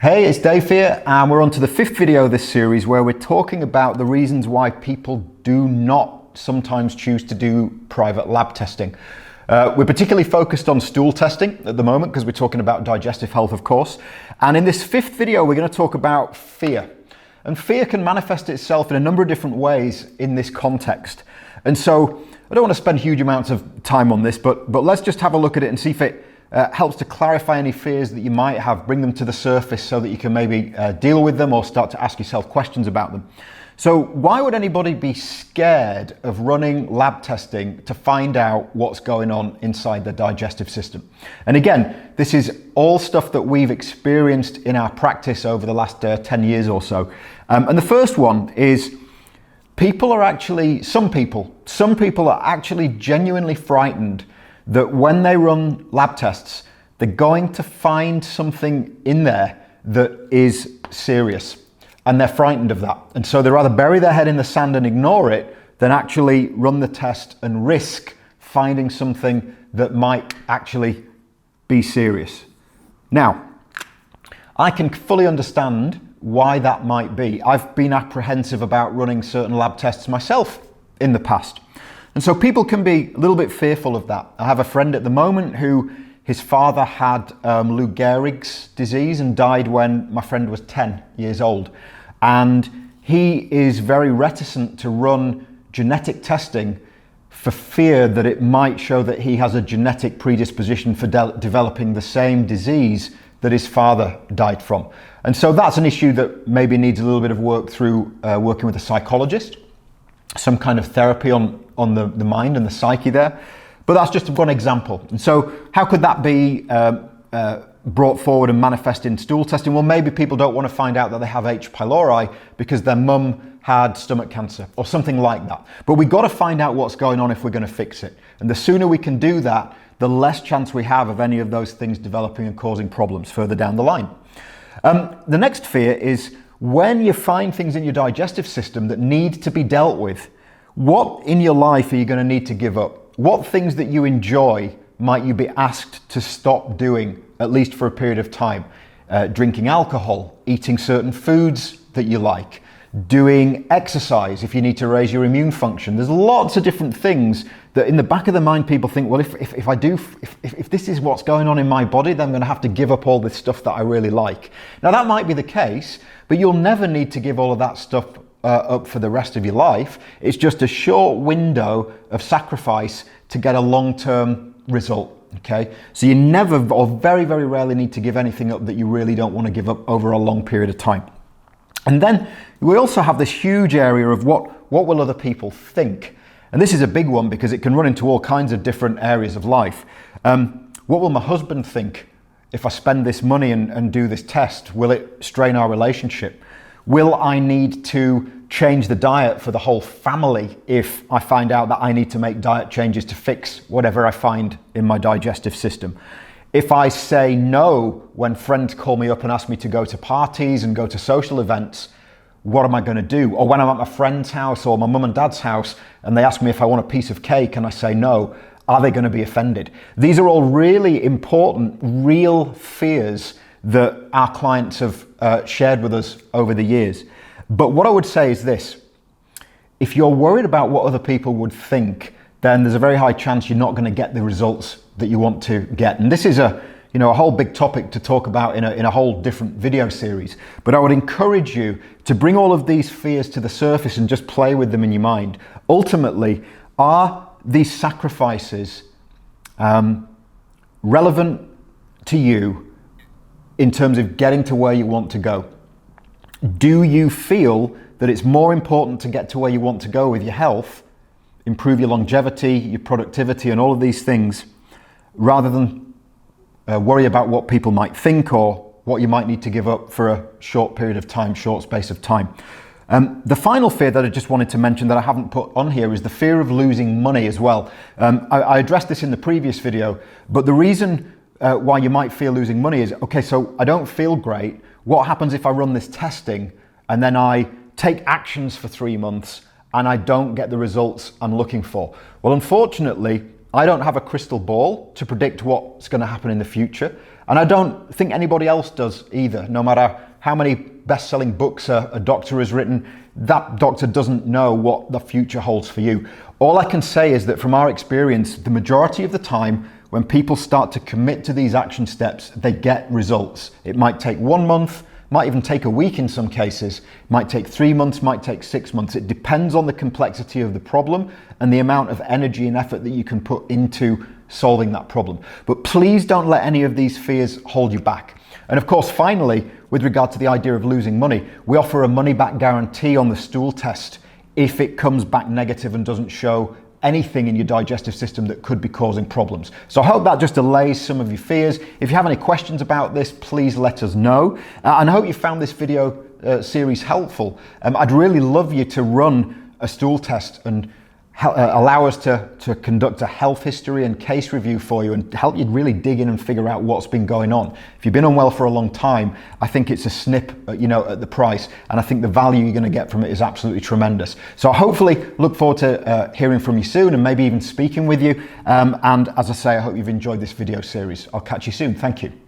Hey, it's Dave here, and we're on to the fifth video of this series where we're talking about the reasons why people do not sometimes choose to do private lab testing. We're particularly focused on stool testing at the moment because we're talking about digestive health, of course. And in this fifth video, we're going to talk about fear. And fear can manifest itself in a number of different ways in this context. And so I don't want to spend huge amounts of time on this, but let's just have a look at it and see if it helps to clarify any fears that you might have, bring them to the surface so that you can maybe deal with them or start to ask yourself questions about them. So why would anybody be scared of running lab testing to find out what's going on inside the digestive system? And again, this is all stuff that we've experienced in our practice over the last 10 years or so. And the first one is some people are actually genuinely frightened that when they run lab tests, they're going to find something in there that is serious. And they're frightened of that. And so they rather bury their head in the sand and ignore it than actually run the test and risk finding something that might actually be serious. Now, I can fully understand why that might be. I've been apprehensive about running certain lab tests myself in the past. And so people can be a little bit fearful of that. I have a friend at the moment who his father had Lou Gehrig's disease and died when my friend was 10 years old. And he is very reticent to run genetic testing for fear that it might show that he has a genetic predisposition for developing the same disease that his father died from. And so that's an issue that maybe needs a little bit of work through working with a psychologist, some kind of therapy on the mind and the psyche there. But that's just one example. And so how could that be brought forward and manifest in stool testing? Well, maybe people don't want to find out that they have H Pylori because their mum had stomach cancer or something like that. But we've got to find out what's going on if we're going to fix it. And the sooner we can do that, the less chance we have of any of those things developing and causing problems further down the line. The next fear is when you find things in your digestive system that need to be dealt with, what in your life are you going to need to give up? What things that you enjoy might you be asked to stop doing, at least for a period of time? Drinking alcohol, eating certain foods that you like, doing exercise if you need to raise your immune function. There's lots of different things that in the back of the mind people think, well, if this is what's going on in my body, then I'm going to have to give up all this stuff that I really like. Now that might be the case, but you'll never need to give all of that stuff up for the rest of your life. It's just a short window of sacrifice to get a long-term result. Okay, so you never or very, very rarely need to give anything up that you really don't want to give up over a long period of time. And then we also have this huge area of what will other people think? And this is a big one because it can run into all kinds of different areas of life. What will my husband think if I spend this money and do this test? Will it strain our relationship? Will I need to change the diet for the whole family if I find out that I need to make diet changes to fix whatever I find in my digestive system? If I say no when friends call me up and ask me to go to parties and go to social events, what am I going to do? Or when I'm at my friend's house or my mum and dad's house and they ask me if I want a piece of cake and I say no, are they going to be offended? These are all really important, real fears that our clients have shared with us over the years. But what I would say is this: if you're worried about what other people would think, then there's a very high chance you're not going to get the results that you want to get. And this is a whole big topic to talk about in a whole different video series. But I would encourage you to bring all of these fears to the surface and just play with them in your mind. Ultimately, are these sacrifices relevant to you in terms of getting to where you want to go? Do you feel that it's more important to get to where you want to go with your health, improve your longevity, your productivity, and all of these things, rather than worry about what people might think or what you might need to give up for a short period of time, short space of time? The final fear that I just wanted to mention that I haven't put on here is the fear of losing money as well. I addressed this in the previous video, but the reason why you might fear losing money is, okay, so I don't feel great. What happens if I run this testing and then I take actions for 3 months and I don't get the results I'm looking for? Well, unfortunately, I don't have a crystal ball to predict what's going to happen in the future. And I don't think anybody else does either. No matter how many best-selling books a doctor has written, that doctor doesn't know what the future holds for you. All I can say is that from our experience, the majority of the time, when people start to commit to these action steps, they get results. It might take 1 month, might even take a week in some cases, might take 3 months, might take 6 months. It depends on the complexity of the problem and the amount of energy and effort that you can put into solving that problem. But please don't let any of these fears hold you back. And of course, finally, with regard to the idea of losing money, we offer a money-back guarantee on the stool test if it comes back negative and doesn't show anything in your digestive system that could be causing problems. So I hope that just allays some of your fears. If you have any questions about this, please let us know. And I hope you found this video series helpful. I'd really love you to run a stool test and allow us to conduct a health history and case review for you and help you really dig in and figure out what's been going on. If you've been unwell for a long time, I think it's a snip, at the price, and I think the value you're going to get from it is absolutely tremendous. So hopefully look forward to hearing from you soon and maybe even speaking with you. And as I say, I hope you've enjoyed this video series. I'll catch you soon. Thank you.